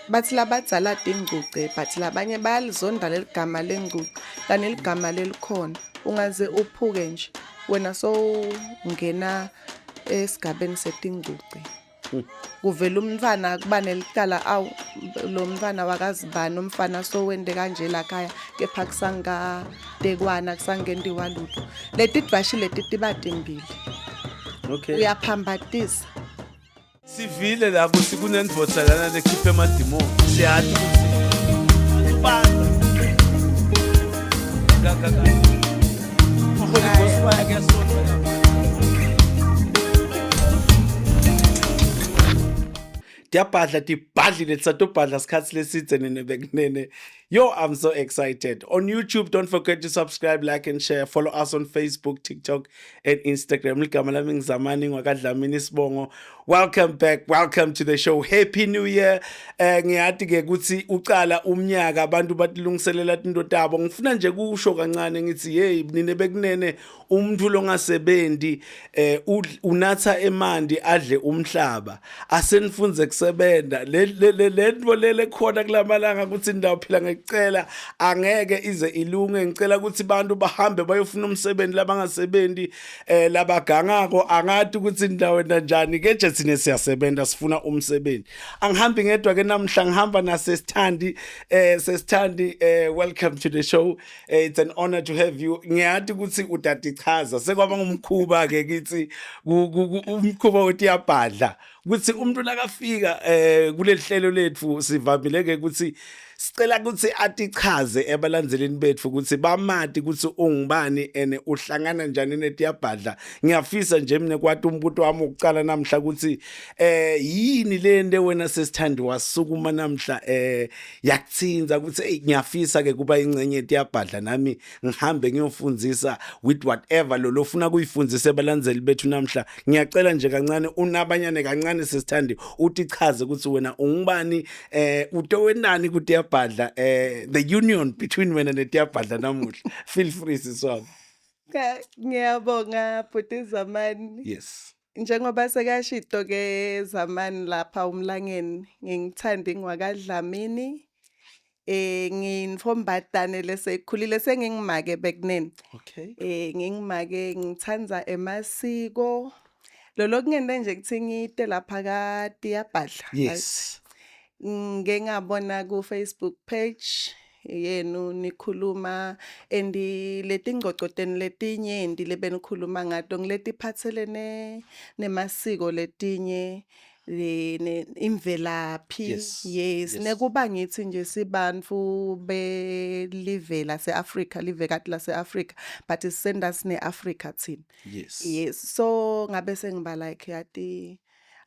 bathi labadzala tinguce but labanye bayalizonda leligama lenguce kanti iligama lelikhona ungaze uphuke nje wena sowungena esigabeni setinguce kuvela umntwana kuba nelicala awu lo mntwana wakazibani umfana sowende kanje lakhaya kepha kusangatekwana kusangentiwa lutho leti dwashi leti tibatimbili Okay. uyaphambatisa Sivile la ukuthi kunendvodza lana lekhipha emadimoni. Siyathi ukuthi ubanda. Gaga. Holy Ghost fire kuyasonta. Tiyabhadla tibhadlile tsatobhadla sikhatsi lesidze nene bekunene. Yo, I'm so excited. On YouTube, don't forget to subscribe, like, and share. Follow us on Facebook, TikTok, and Instagram. Ligama lami ngizamani ngwakadlamini Sibongo. Welcome back. Welcome to the show. Happy New Year. Ngiyathi ke ukuthi uqala umnyaka abantu batilungiselela tinto tabo. Ngifuna nje kusho kancane ngithi hey nine bekunene umuntu longasebenzi unatha emandi adle umhlaba. Asenifunze kusebenta. Le khona kulamalanga ukuthi ndaphila ngicela angeke ize ilunge ngicela ukuthi abantu bahambe bayofuna umsebenzi labangasebenzi labagangako angathi ukuthi indawo kanjani ke nje sine siyasebenza sifuna umsebenzi angihambi ngedwa ke namhla ngihamba nasesithandi sesithandi welcome to the show. It's an honor to have you. Ngiyathi ukuthi udadichaza sekwaba ngumkhuba ke kithi umkhuba uthi yabhadla ukuthi umuntu nakafika kuleli hlelo lethu sivamile ke ukuthi sicela ukuthi atichaze ebalandzeleni bethu ukuthi bamati ukuthi ungubani ene uhlangana njani netiyabhadla. Ngiyafisa nje mina kwathi umbuto wami ukucala namhla ukuthi yini le nto wena sesithandi wasukuma namhla yakuthinza ukuthi hey ngiyafisa ke kuba ingcenye etiyabhadla nami ngihambe ngiyofundzisa with whatever lo lofuna kuyifundisa ebalandzeli bethu namhla. Ngiyacela nje kancane unabanyane kancane sesithandi utichaze ukuthi wena ungubani utowenani kuti Badla, the union between wena netiyabhadla namuhla. Feel free siswami. ngiyabonga bhuti Zamani Yes. njengoba sekashito ke Zamani lapha umlangeni ngingithanda ingwakadlamini nginfombadane lesekhulile sengingimake bekunene Okay. ngingimake ngithanda emasiko lolo kungende nje kuthi ngite lapha katiyabhadla. Yes. Ngengabona ku Facebook page yenu nikhuluma letingcocoteni letinye lebenikhuluma ngato ngiletiphatselene nemasiko letinye imvelaphi. Yes nekuba ngithi nje sibantfu belive lase-Afrika live kati lase-Afrika but sisenda sine Africa thina. Yes so ngabe sengiba like yati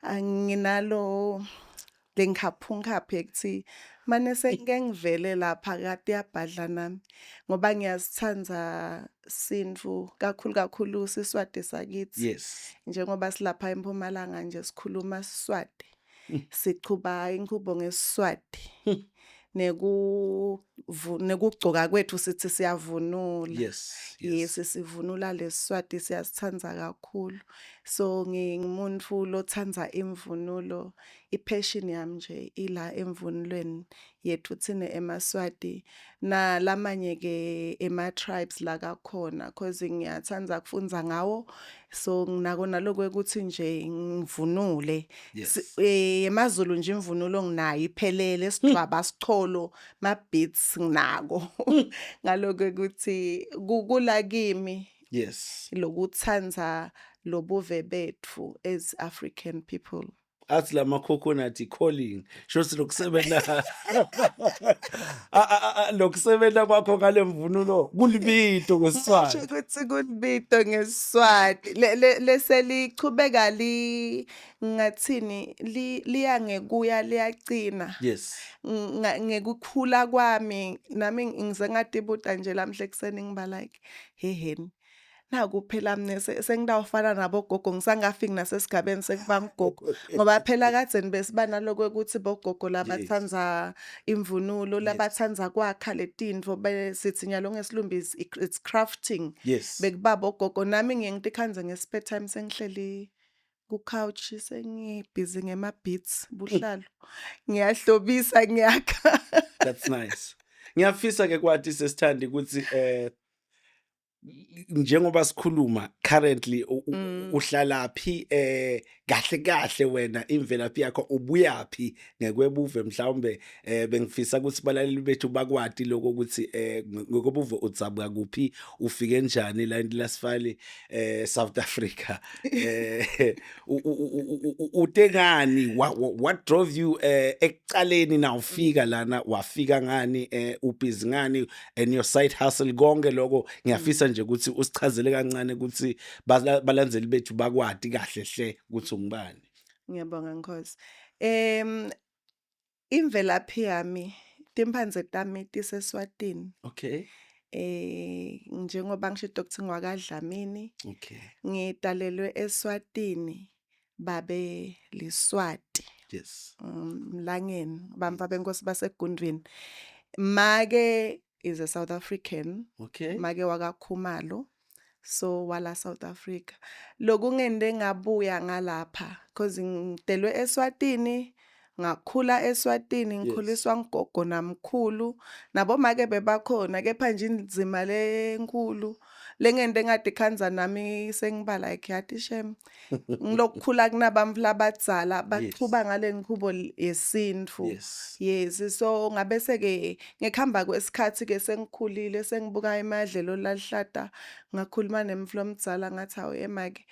anginalo lengikhaphungaphi ekuthi mane sengike ngivele lapha kati yabhadla nami ngoba ngiyasithanda sintfu kakhulu Siswati sakithi. Yes. Njengoba silapha eMpumalanga nje sikhuluma Siswati siqhuba inkhubo ngeSiswati nekugcoka kwethu sithi siyavunula. Yes sivunula leSiswati siyasithanda kakhulu so ngingumuntu lothanda imvunulo ipassion yami nje ila emvunulweni yethu thina emaswati na lamanye ke ema tribes la kakhona cause ngiyathanda kufundza ngawo so nginako naloko ukuthi nje ngivunule. EmaZulu nje imvunulo nginayo iphelele sigcwaba sicholo ma beats nginako ngaloko ukuthi kula kimi. Yes. Lokuthanda lobuve bethu as African people. Athi lama coconut calling shothi lokusebenza lokusebenza kwakho ngale mvunulo kulibito ngeSiswati ukuthi kulibito ngeSiswati leselichubeka ngathini liya ngekuya liyacina. Yes. Ngekukhula kwami nami ngize ngatibuta nje lamhle ekseni ngiba like heheni naku phela mina sengidawufana nabogogo ngisangafiki nasesigabeni sekuba ngogogo ngoba phela kadzeni besiba naloko ukuthi bogogo labathanda imvunulo labathanda kwakha letintfo besithi nyalo ngesilumbi it's crafting. Yes. Bekuba bogogo nami ngiyengikhanze ngespare time sengihleli ku-couch sengibhizi ngema-beats buhlalo. Ngiyahlobisa ngiyakha. That's nice. Ngiyafisa ke kwathi sesithandi ukuthi njengoba sikhuluma currently uhlalaphi kahle kahle wena imvelaphi yakho ubuyaphi ngekwebuve mhlawumbe bengifisa ukuthi balaleli bethu bakwati lokho ukuthi ngekwebuve utsabuka kuphi ufike njani la lasifali South Africa utengani what drove you ekuqaleni na ufika lana wafika ngani ubhizi ngani and your side hustle konke lokho ngiyafisa nje ukuthi usichazele kancane ukuthi balandzeli bethu bakwati kahle hle ukuthi ungubani. Ngiyabonga Nkosi. Imvelaphi yami timphandze tami tiseSwatini. Okay. Njengoba ngisho Dr. Ngwakadlamini. Okay. Ngitalelwe eSwatini babe liSwati. Yes. Mlangeni bamva benkosi baseGundwini. Make is a South African. Okay. Make wakaKhumalo. So wala South Africa. Lokhu ngende ngabuya ngalapha because ngitelwe eSwatini, ngakhula eSwatini, ngikhuliswa ngogogo namkhulu. Nabo make bebakhona kepha nje inzima lenkulu. Lengende ngade khanza nami sengibala ekhyathi shem. Ngilokukhula kunabamvu labadzala baqhuba ngale nkhubo yesintu. Yes, so ngabese ke ngikhamba kwesikhathi ke sengikhulile sengibuka emadlelo lalihlata ngakhuluma nemflo omdzala ngathi awu emake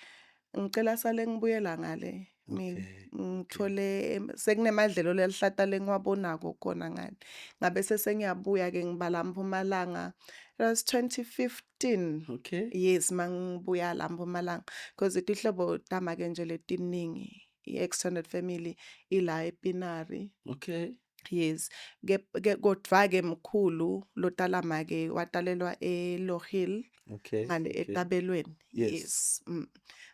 ngicela sale ngibuyela ngale ngithole sekunemadlelo lelihlata lengiwabonako khona ngani ngabese sengiyabuya ke ngibala Mpumalanga. It was 2015. Okay. Yes, mangibuya la Mpumalanga because itihlobo tama ke nje letiningi i-extended family ila ePinari. Okay. Yes, kodwa ke mkhulu lotalama ke watalelwa eLohill. Okay. Ngale eTabelweni. Yes.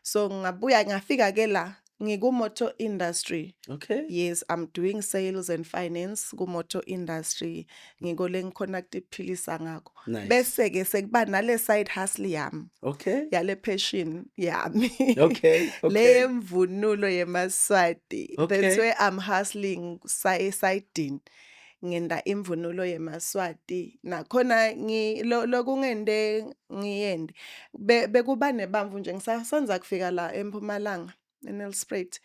So ngabuya ngafika ke la ngikumotor industry. Okay. Yes, I'm doing sales and finance kumotor industry. Ngikole ngiconnect iphilisa ngakho. Nice. Bese ke sekuba nale side hustle yami. Okay. Yale passion yami. Okay. Le mvunulo yeMaswati. Okay. That's where I'm hustling siding. Ngenda imvunulo yeMaswati nakhona lokungende ngiyende bekuba nebamvu nje ngisasanza kufika la eMpumalanga eNelspruit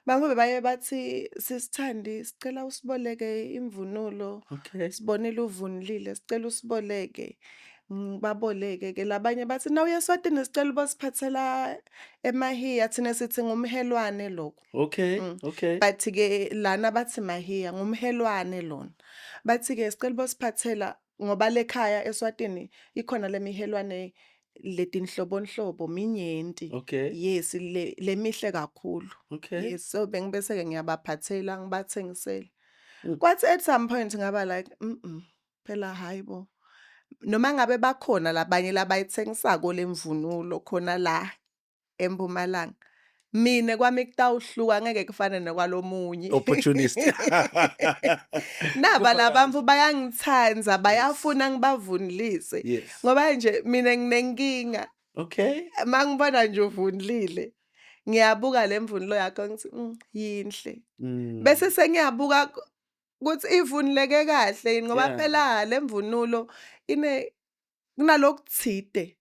bambe baye bathi sisithandi sicela usiboleke imvunulo. Okay. Sibonile uvunulile sicela usiboleke baboleke ke labanye bathi na uyeSwatini sicela ubosiphathela eMahiya thina sithi ngumhelwane lokho. Okay. Okay. Bathi ke lana bathi Mahiya ngumhelwane lona. Bathi ke sicela ubosiphathela ngoba lekhaya eSwatini ikhona lemihelwane letinhlobonhlobo minyenti. Okay. Yes, lemihle kakhulu. Okay. Yes, so bengibese ke ngiyabaphathela ngibathengisele. Kwathi at some point ngaba like phela hayibo. Noma ngabe bakhona labanye labayithengisako lemvunulo khona la eMpumalanga. Mina kwami kutawuhluka ngeke kufane nokwalomunye. Opportunist. Naba labamvu bayangithanza bayafuna ngibavunulise. Yes. Ngoba nje mina nginenkinga. Okay. Mangibona nje uvunulile. Ngiyabuka lemvunulo yakho ngithi yinhle. Bese sengiyabuka ukuthi ivunuleke kahle ngoba phela lemvunulo kunalokuthide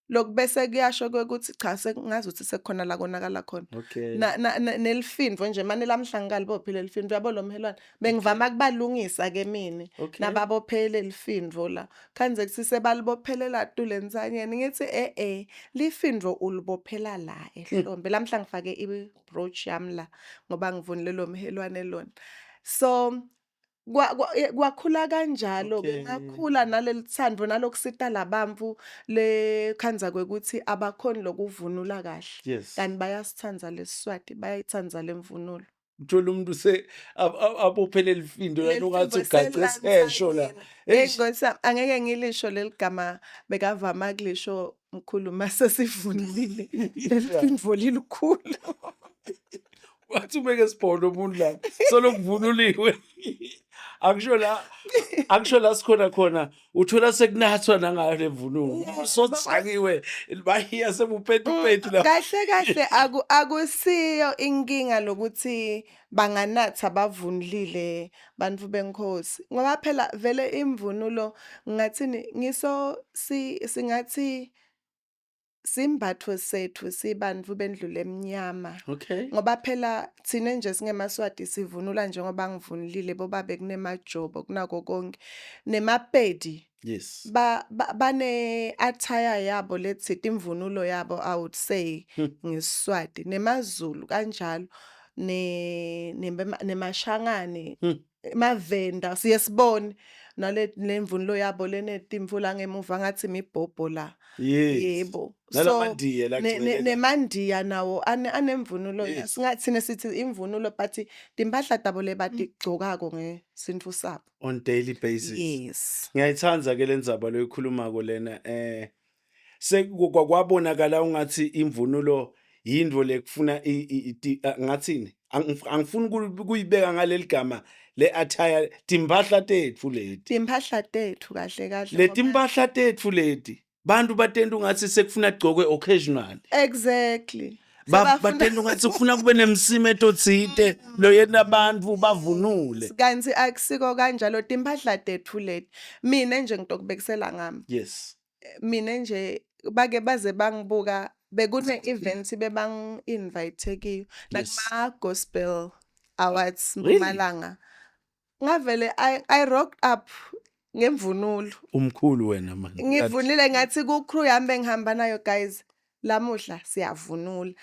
lokubese kuyasho ukuthi cha sengazuthi sekukhona la konakala khona. Okay. Nelifindvo nje manje lamhlangali bophile elifindvo yabo lo mhelwane bengivama kubalungisa ke mina nababophele elifindvo la khanze kuthi sebalibophelela tulenzanyeni ngithi lifindvo ulibophela la ehlombe lamhla ngifake i-brooch yami la ngoba ngivunule lo mhelwane lona. So kwakhula kanjalo ke ngakhula naleli thando nalokusita labamvu lekhanza kwekuthi abakhoni lokuvunula kahle kanti bayasithanda leSiswati bayayithanda lemvunulo. Uthola umuntu abophelela ifindo la ungathi ugace sesho la. Ngosi angeke ngilisho leligama bekavama kulisho mkhulu mase sivunulile lelifindvo lilukhulu. Wathi ubeke sibhono umuntu la solo kuvunuliwe. akusho la sikhona khona uthola sekunathwa nangale vunulo sotsakiwe bahiya sebuphethu la kahle akusiyo inkinga lokuthi banganatha bavunulile bantu benkosi ngoba phela vele imvunulo ngathini singathi simbatho sethu sibantu bendlule emnyama okay ngoba phela thina nje singemaswati sivunula njengoba ngivunulile bobabe kunemajobo kunako konke nemapedi yes bane attire yabo lethi imvunulo yabo I would say ngeSiswati nemaZulu kanjalo nemashangane mavenda siyesibone nale lemvunulo yabo lenetimvula ngemuva ngathi imibhobho la yebo so nemandiya nawo anemvunulo singathina sithi imvunulo but timpahla tabo lebatigcokako ngesintu sabo on daily basis yes ngiyayithanda ke lenzaba loyikhulumako lena sekwakwabonakala ungathi imvunulo yindvo lekufuna ngathini angifuni kuyibeka ngaleli gama le attire timpahla tetfu kahle le timpahla tetfu leti bantu batenda ungathi sekufuna gcokwe occasional exactly batenda ungathi kufuna kube nemsimo etotsite lo yena abantu bavunule kanti akusiko kanjalo timpahla tethu leti mina nje ngitokubekisela ngami yes mina nje bake baze bangibuka bekune event bebang invite kiyo nakuma gospel awards Mpumalanga ngavele I rocked up ngemvunulo umkhulu wena man ngivunile ngathi ku crew yami engihamba nayo guys lamuhla siyavunula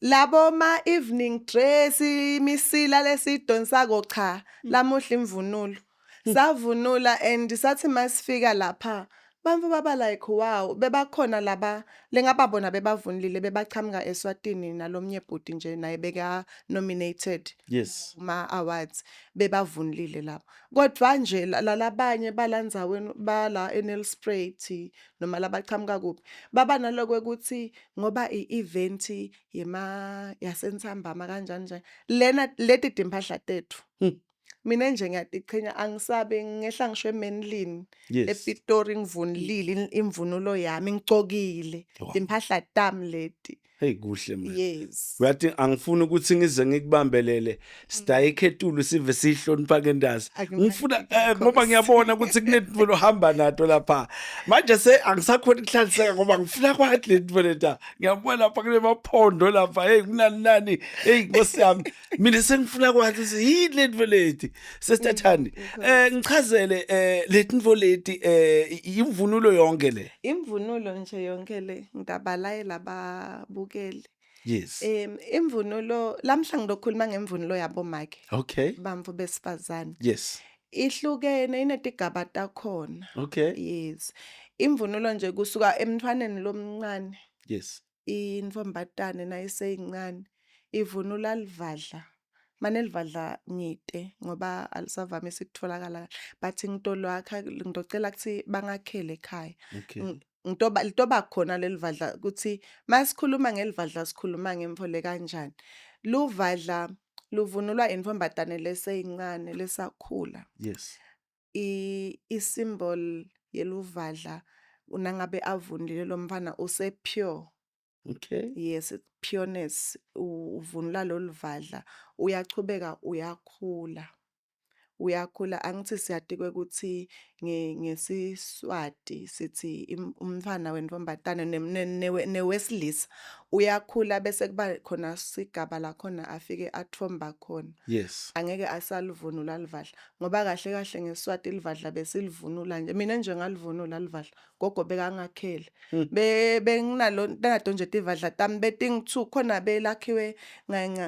labo ma evening dress imisila lesidonsako cha lamuhla imvunulo savunula and sathi masifika lapha bamfu baba like wow bebakhona laba lengababona bebavunulile bebachamuka eSwatini nalomnye bhuti nje naye beka nominated yes ma awards bebavunulile lapho kodwa nje lalabanye balandzaweni bala eNelspruit noma labachamuka kuphi baba naloko ukuthi ngoba ievent yasentsambama kanjani nje lena leti timpahla tethu mina nje ngiyatichenya angisabe ngehla ngisho eMenlin ePitori ngivunulile imvunulo yami ngicokile impahla tami leti hey kuhle man yes uyathi angifuni ukuthi ngize ngikubambelele sidayikhetulu sive sihlonipha kendazi ngifuna ngoba ngiyabona ukuthi kunethu lohamba nato lapha manje angisakhona ukuhlaliseka ngoba ngifuna kwathi lento leta ngiyabona lapha kule maphondo lapha hey kunani hey Nkosi yami mina sengifuna kwathi yini lento leti sesitathani ngichazele letinvo leti imvunulo yonke le imvunulo nje yonke le ngidabalaye lababukeli yes imvunulo lamhla ngilokhuluma ngemvunulo yabo make okay bamvu besifazane yes ihlukene inetigaba takhona okay yes imvunulo nje kusuka emntwaneni lomncane yes intfombatane nayiseyincane ivunula livadla manje livadla ngite ngoba alisavame sikutholakala bathi ngitolwakha ngidocela kuthi bangakhele ekhaya ngitoba khona lelivadla ukuthi masikhuluma ngelivadla sikhuluma ngemfole kanjani luvadla luvunulwa intfombatane leseyincane lesakhula yes isymbol yeluvadla unangabe avunulile lo mfana usepure okay yes pureness uvunula lo livadla uyachubeka uyakhula angithi siyadikwe ukuthi ngesiswati sithi umfana wentombatane newesilisa uyakhula bese kuba khona sigaba la khona afike athomba khona yes angeke asalivunula livadla ngoba kahle ngesiswati livadla besilivunula nje mina nje ngalivunula livadla gogo bekangakhele benginalo ntangato nje tivadla tami beting2 khona belakhiwe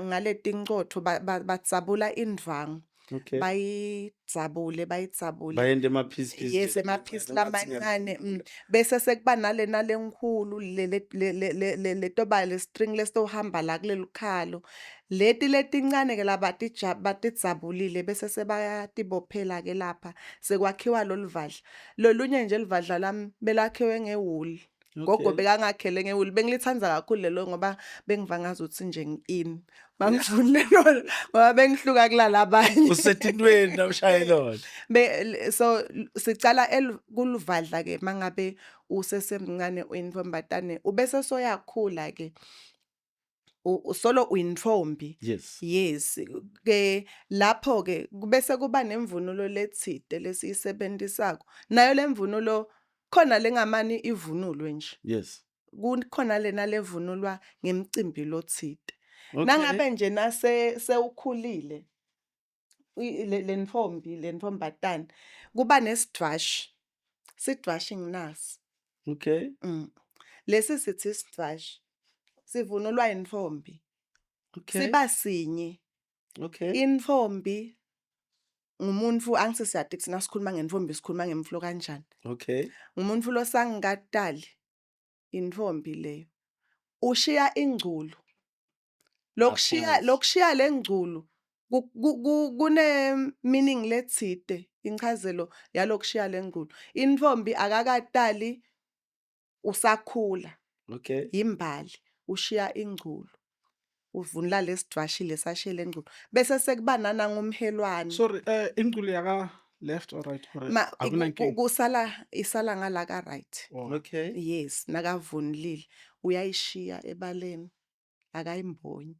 ngale tingcotho batsabula indvangu okay bayitsabule bayende emaphisi yes emaphisi lamancane bese sekuba nalenkulu le toba le string lesitohamba la kuleli khalo letincane ke batitsabulile bese sebayatibophela ke lapha sekwakhiwa lo livadla lolunye nje livadla lami belakhiwe ngewuli Gogo Okay. bekangakhele ngewuli bengilithanda kakhulu lelo ngoba bengivangaza ukuthi nje ngi-in mangivunule lona ngoba bengihluka kulala abanye Usetintweni nawushaye lona. so sicala kuluvadla ke mangabe usesemncane uyintombatane ubese soyakhula ke solo uyintombi. Yes ke lapho ke bese kuba nemvunulo lethide lesiyisebenzisako nayo lemvunulo khona lengamani ivunulwe nje. Yes. Kukhona lena levunulwa ngemicimbi lothide. Okay. Nangabe nje sewukhulile le ntombatane kuba nesidwashi. Sidwashi nginasi. Okay. Lesi sithi isidwashi sivunulwa intombi. Okay. Siba sinye. Okay. Intombi ngumuntu angise siyade thina sikhuluma ngentombi sikhuluma ngemflo kanjani. Okay. Ngumuntu losangikatali intombi leyo. Ushiya ingculo. Lokushiya lengculo kune meaning lethide inchazelo yalokushiya lengculo. Intombi akakatali usakhula. Okay. Imbali ushiya ingculo. Uvunula lesidwashi lesashiye lengculo. Bese sekuba nanangumhelwane. Sorry, ingculo yaka left or right or isala ngala ka right. Okay. Yes, nakavunulile uyayishiya ebaleni akayimbonyi.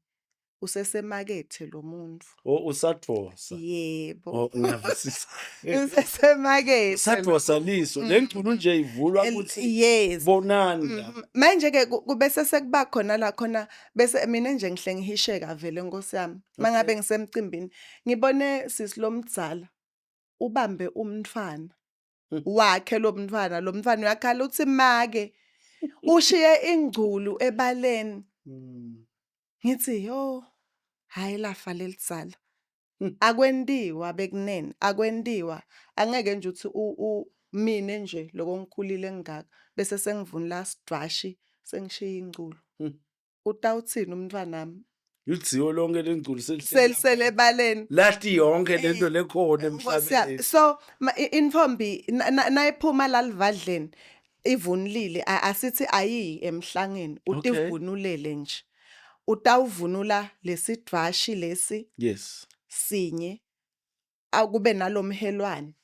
Usesemakethe lo muntu. Usadvosa. Yebo. Ngiyavusisa. Usesemakethe. Usadvosa liso. Lengculo nje ivulwa ukuthi yes. Bonani. Manje ke kubese sekuba khona la khona bese mina nje ngihle ngihisheka vele Nkosi yami. Mangabe ngisemcimbini ngibone sisilomdzala ubambe umntfwana. Wakhe lo mntfwana uyakhala uthi make ushiye ingculu ebaleni. Ngithi yo hayi lafa lelitsala. Akwendiwa bekunene akwendiwa angeke nje uthi mine nje lokho ngikhulile ngaka bese sengivunula sidwashi sengishiya ingculo. Utawuthini umntwana nami? Yithiyo lonke lengculo Selisele ebaleni. Lathi yonke lento lekhona emhlabeni. So intombi nayiphuma la livadleni ivunulile asithi ayi emhlangeni utivunulele nje. Utawuvunula lesidwashi lesi. Yes. Sinye akube nalomhelwane.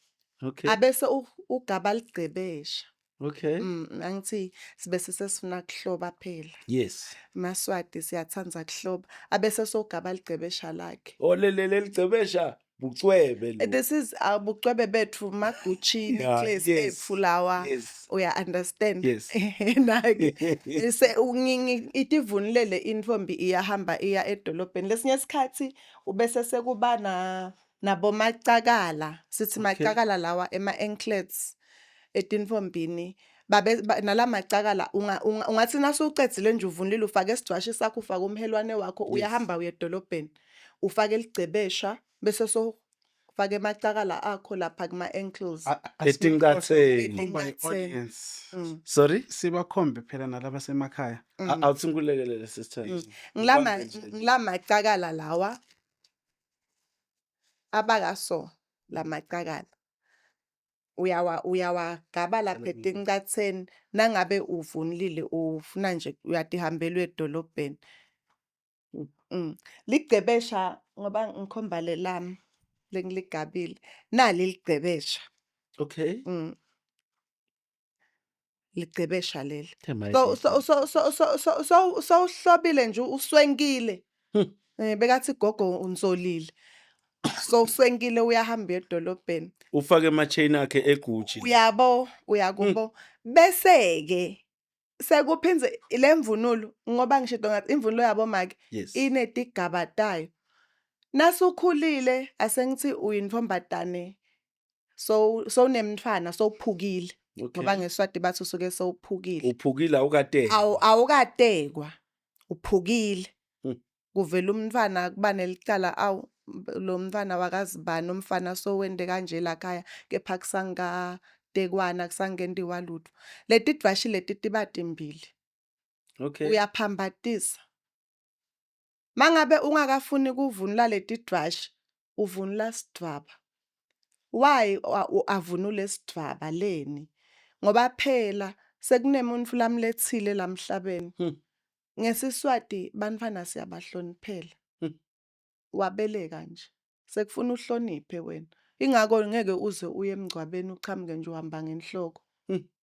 Okay. Abese ugaba ligcebesha. Okay. Angithi sibese sesifuna kuhloba phela. Yes. Maswati siyathanda kuhloba abese sogaba ligcebesha lakhe. Leli ligcebesha bucwebe lo. This is bucwebe bethu maguchi necklace efulawa. Yes. Uya understand? Yes. Nake itivunulele intombi iyahamba iya edolobheni. Lesinye isikhathi ubese sekuba nabo macakala. Sithi macakala lawa anklets etintombini. Nala macakala ungathi nasuqedzile nje uvunulile ufake isidwashi sakho ufake umhelwane wakho uyahamba uye edolobheni. Ufake ligcebesha bese so fake macakala akho lapha kuma ankles. Etingatheni. Sorry? Sibakhombe phela nalaba semakhaya. Awuthingulekele sister. Ngila macakala lawa abakaso la macakala. Uyawagaba lapha etingatheni nangabe uvunulile ufuna nje uyatihambela edolobheni. Ligcebesha ngoba ngikhomba lelami lengiligabile nali ligcebesha. Okay. Ligcebesha leli. So uhlobile nje uswenkile. Bekathi gogo unsolile. So uswenkile uyahamba edolobheni. Ufake ama chain akhe eGucci. Uyabo uyakubo bese ke sekuphinze lemvunulo ngoba ngishido ngathi imvunulo yabo make inetigaba tayo. Nasukhulile asengithi uyintombatane so nemntfwana sowuphukile ngoba ngeSwati bathi usuke sowuphukile. Uphukile awukatekwa. Awukatekwa uphukile. Kuvela umntfwana kuba nelicala lo mntfwana wakazibani umfana sowende kanje la khaya kepha kusangatekwana kusangendiwa lutho. Leti dwashi leti tibatimbili. Okay. Uyaphambatisa. Mangabe ungakafuni kuvunula leti dwashi uvunula sidwaba. Why avunule sidwaba leni? Ngoba phela sekunemuntu lamlethile lamhlabeni ngesiswati banifana siyabahloniphela wabeleka nje sekufuna uhloniphe wena ingako ngeke uze uye emgcwabeni uchamuke nje uhamba ngenhloko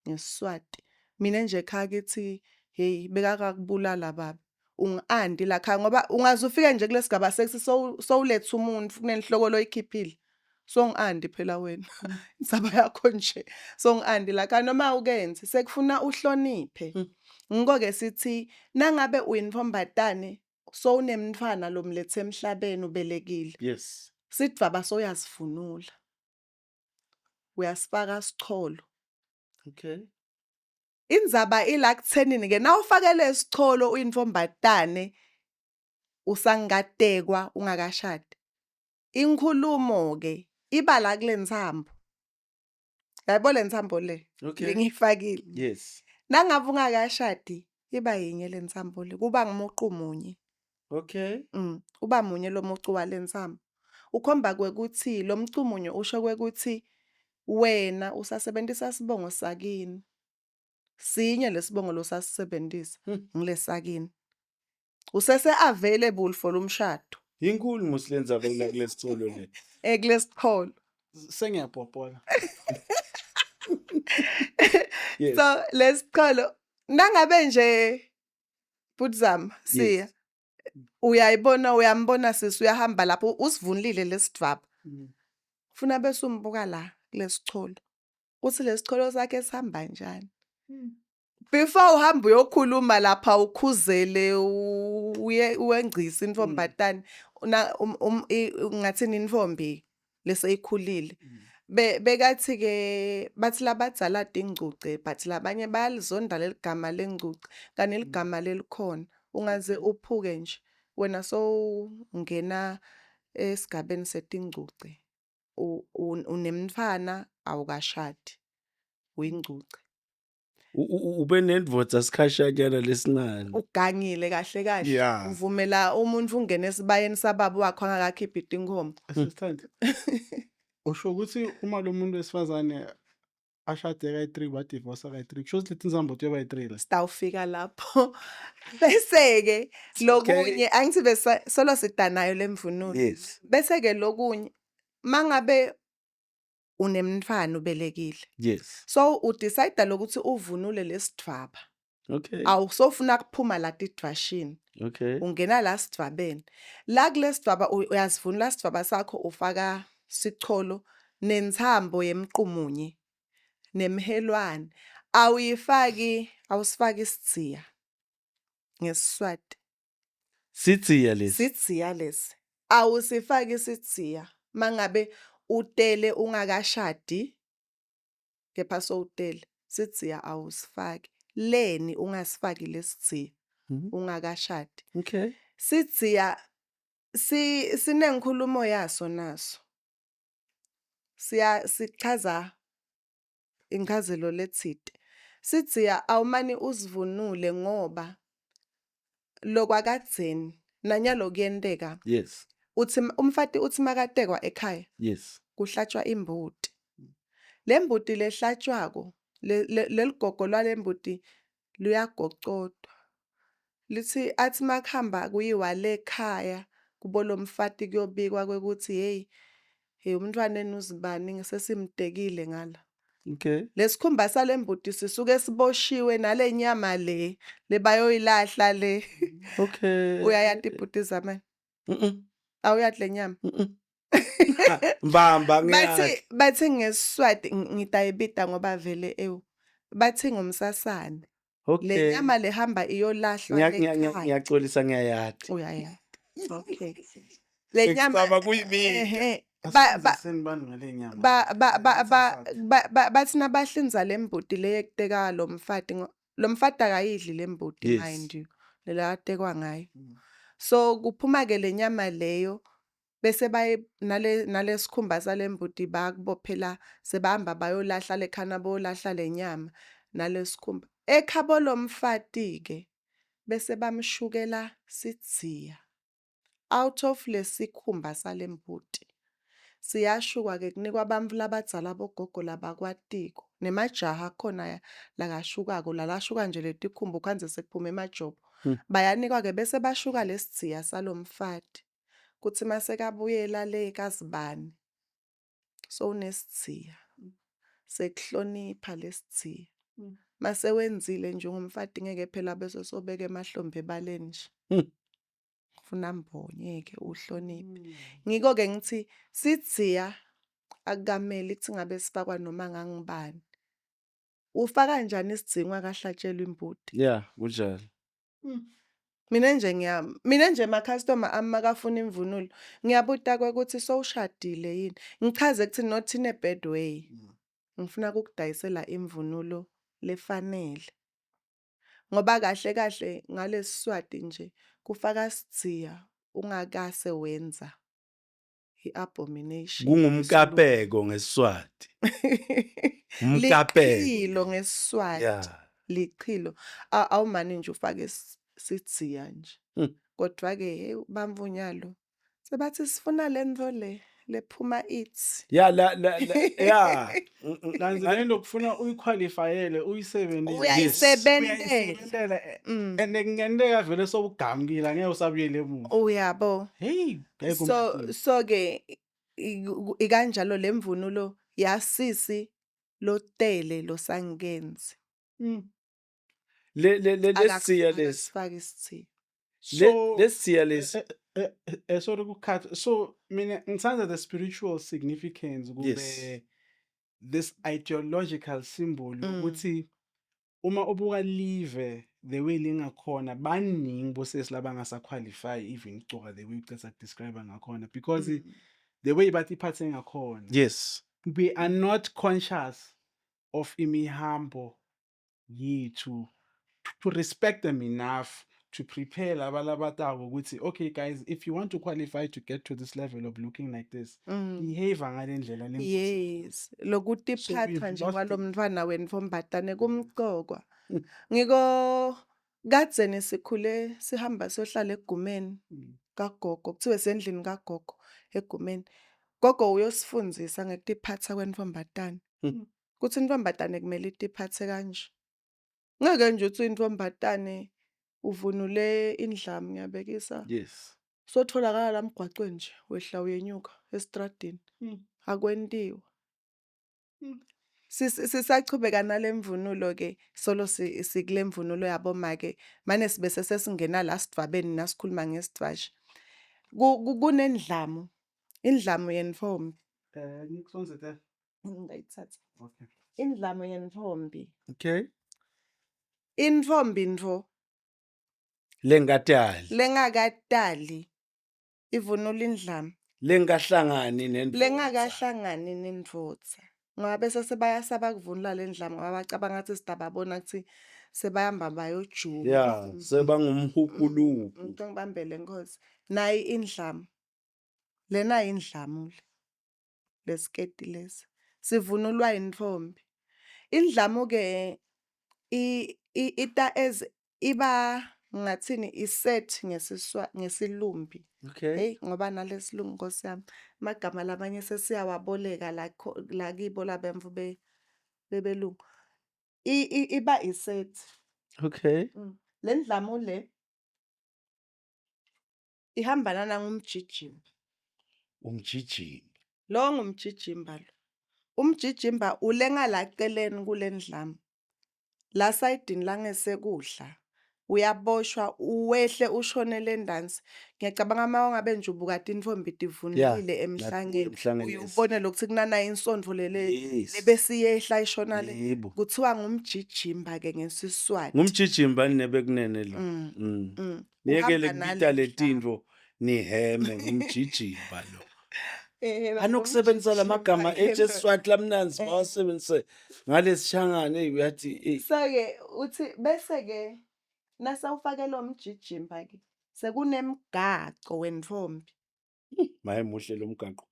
ngesiswati mina nje ekhaya kithi hey bekakakubulala baba ungi-andi la khaya ngoba ungaze ufike nje kulesigaba seksi sowuletha umuntu kunenhloko loyikhiphile songi-andi phela wena insaba yakho nje songi-andi la khaya noma ukenze sekufuna uhloniphe ngiko-ke sithi nangabe uyinfombatane sowunemntfwana lomlethe emhlabeni ubelekile Yes. sithi baba soyazivunula uyasifaka sicholo Okay. indzaba ila kuthenini ke nawufakele sicholo uyinfombatane usangatekwa ungakashadi inkhulumo ke iba la kule ntsambo yabo le ntsambo le Okay. ngiyifakile Yes. nangabe ungakashadi iba yinye le ntsambo le kuba ngomuqu munye Okay. uba munye lo mucu wale ntsambo ukhomba kwekuthi lo mcu munye usho kwekuthi wena usasebenzisa sibongo sakini sinye lesibongo losasisebenzisa ngilesakini usese available for umshado Inkulu muslenza vela kulesicolo le. kulesicholo Sengiyabhobola. Yes. so lesicholo nangabe nje butzama siya uyambona sisi uyahamba lapho usivunulile lesidvaba ufuna bese umbuka la kulesicholo uthi lesicholo sakhe sihamba njani before uhamba uyokhuluma lapha ukhuzele uwengcisa intombatane ngathini intombi leseyikhulile bekathi ke bathi labadzala dingcuce but labanye bayalizonda leligama lengcuce kani ligama lelikhona ungaze uphuke nje wena so ungena esigabeni setingcuce unemntfana awukashadi uyingcuce ube nendvodza sikhashanyana lesincane ugangile kahle kahle Yeah. uvumela umuntu ungena esibayeni sababa wakho angakakhiphi inkomo Assistant. Usho ukuthi uma lo muntu wesifazane ashade kayi3 ba divorce kayi3 kusho ukuthi inzambo yoba yi3 la. sitawufika lapho bese ke lokunye angithi bese solo sidanayo lemvunulo Yes. bese ke lokunye mangabe unemntfwana ubelekile Yes. so udecide lokuthi uvunule lesidvaba Okay. awusofuna kuphuma la tidvashini Okay. ungena la sidvabeni la kulesidvaba uyazivunula sidvaba sakho ufaka sicholo nentsambo yemqumunye nemhelwane awusifaki isidziya ngesiswati Sitsiya lesi. sidziya lesi awusifaki isidziya mangabe utele ungakashadi kepha sowutele sidziya awusifaki leni ungasifaki lesidziya ungakashadi Okay. sidziya sinenkhulumo yaso naso sichaza inchazelo letsite sidziya awumani uzivunule ngoba lokwakadzeni nanyalo kuyenteka Yes. uthi umfati uthi makatekwa ekhaya Yes. kuhlatshwa imbuti lembuti lehlatshwako leligogo lwalembuti luyagocodwa lithi athi makhamba kuyiwa lekhaya kubo lomfati kuyobikwa kwekuthi hey umntwana enuzibani ngesesimdekile ngala Okay. lesikhumba salembuti sisuke siboshiwe nalenyama lebayoyilahla le Okay. uyayati ibhuti zamani awuyati lenyama Mbamba ngiyazi. bathi ngesiswati ngidayibita ngoba vele bathi ngumsasane Okay. le nyama lehamba iyolahlwa lekhaya Ngiyaxolisa ngiyayati. uyayati okay le nyama Ngisaba kuyimini. Asifundiseni bani ngale nyama. bathi nabahlinza lembuti leyekuteka lo mfati akayidli lembuti Yes. mind you lela atekwa ngayo so kuphuma ke le nyama leyo bese baye nalesikhumba salembuti bakubophela sebahamba bayolahla lekhana bolahla lenyama nalesikhumba ekhabo lomfati ke bese bamshukela sidziya out of lesikhumba salembuti siyashukwa ke kunikwa abantu labadzala bogogo labakwatiko nemajaha khona lakashukako lalashuka nje letikhumbu khanze sekuphume emajobo bayanikwa ke bese bashuka lesidziya salomfati kuthi mase kabuyela le kazibani so unesidziya sekuhlonipha lesidziya mase wenzile nje ngumfati ngeke phela bese sobeka emahlombe ebaleni nje ufuna mbonyeke uhloniphe ngiko ke ngithi sidziya akukameli kuthi ngabe sifakwa noma ngangibani ufaka kanjani isidzingwa kahlatshelwa imbuti kunjalo. mina nje ma customer amakafuna imvunulo ngiyabuta ukuthi sowushadile yini ngichaze ukuthi not in a bad way ngifuna ukudayisela imvunulo lefanele ngoba kahle kahle ngalesiswati nje kufaka sidziya ungakase wenza iabomination Kungumkapeko ngeSiswati. Umkapeko. lichilo ngeSiswati lichilo awumani nje ufake sidziya nje kodwa ke hey bamvunyalo sebathi sifuna lento lephuma ithi Kanzi lokufuna uyiqualifyele uyisebenzise uyayisebenzela and ngenteka vele sokugamukile ngeke usabuyele emuva uyabo hey so ke ikanjalo lemvunulo yasisi lotele losangenzi lesiya lesi sifaka isithi lesiya lesi sorry ukukhatha so mina ngithanda the spiritual significance kube this ideological symbol ukuthi uma ubuka live the way lingakhona baningi bosesi labangasa qualify even igcoka the way ucetha describe ngakhona because the way bathi iphathe ngakhona yes we are not conscious of imihambo yethu to respect them enough to prepare labalabatago ukuthi okay guys if you want to qualify to get to this level of looking like this behave ngalendlela yes lokuthi iphatha nje kwalomntwana wenfombatane kumqokwa ngiko kadzeni sikhule sihamba sohlala egumeni kagogo kuthiwe sendlini kagogo egumeni gogo uyosifundzisa ngetiphatha kwenfombatane kuthi infombatane kumele itiphathe kanje ngeke nje uthi infombatane uvunule indlamu ngiyabekisa yes sotholakala la mgwaqweni nje wehla uyenyuka estradini akwentiwa sisachubeka nalemvunulo ke solo sikule mvunulo yabo make manje sibe sesingena la sidvabeni nasikhuluma ngesidvashi kunendlamu indlamu yenfombi ngikusonze ngayithatha okay indlamu yenfombi okay infombi ntvo lengakatali ivunula indlamu lengakahlangani nendvodza ngoba bese sebayasaba kuvunula lendlamu ngoba bacabanga ukuthi sidababona ukuthi sebayamba bayojuka sebangumhukuluku umuntu ngibambele nkosi nayi indlamu lena indlamu lesiketi lesi sivunulwa infombi indlamu ke ita ez iba ngathini iset ngesilumbi hey ngoba nalesilungu Nkosi yami magama labanye sesiyawaboleka la kibo labemvu bebelungu iba iset okay lendlamu le ihambana nangumjijimba lo ngumjijimba lo umjijimba ulenga laceleni kulendlamu la sayidini langesekudla uyaboshwa uwehle ushonele ndansi ngiyacabanga uma ngabe nje ubukati infombi divunulile emhlangeni uyubone lokuthi kunana insondvo lebesiyehla ishona le kuthiwa ngumjijimba ke ngesiswati ngumjijimba nebekunene lo niyekele kubita letintvo niheme ngumjijimba lo anokusebenzisa lamagama eJesiswati lamnanzi bawasebenzise ngalesishangane uyathi sake uthi bese ke nasawufake lo mjijimba ke sekunemgaco wenfombi maye muhle lo mgaqo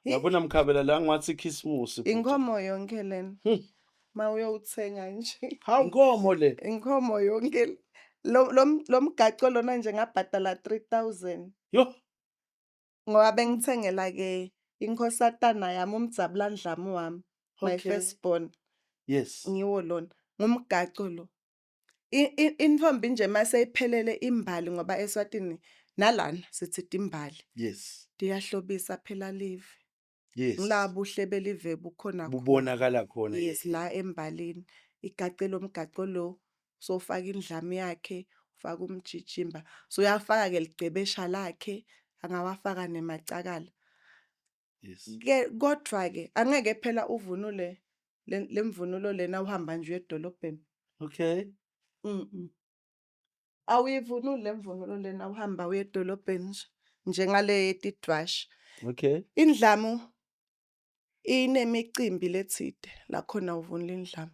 yabona mkhabela la ngathi Christmas inkomo yonke lena mawuyothenga nje hawu inkomo le inkomo yonke lo mgaco lona nje ngabhadala 3000 yo ngoba bengithengela ke inkosatana yami umdzabulandlamu wami my Okay. firstborn Yes. ngiwo lona ngumgaco lo intfombi nje mase iphelele imbali ngoba eSwatini nalana sithi timbali Yes. tiyahlobisa phela live Yes. ngila buhle belive bukhona khona. Bubonakala khona. Yes, la embalini igacelo umgaco lo sofaka indlamu yakhe ufaka umjijimba so uyafaka ke ligcebesha lakhe angawafaka nemacakala Yes. ke kodwa ke angeke phela uvunule lemvunulo lena uhamba nje edolobheni Okay. awuyivunuli lemvunulo lena uhamba uye edolobheni njengale tidwash Okay. indlamu inemicimbi letsite la khona uvunula indlamu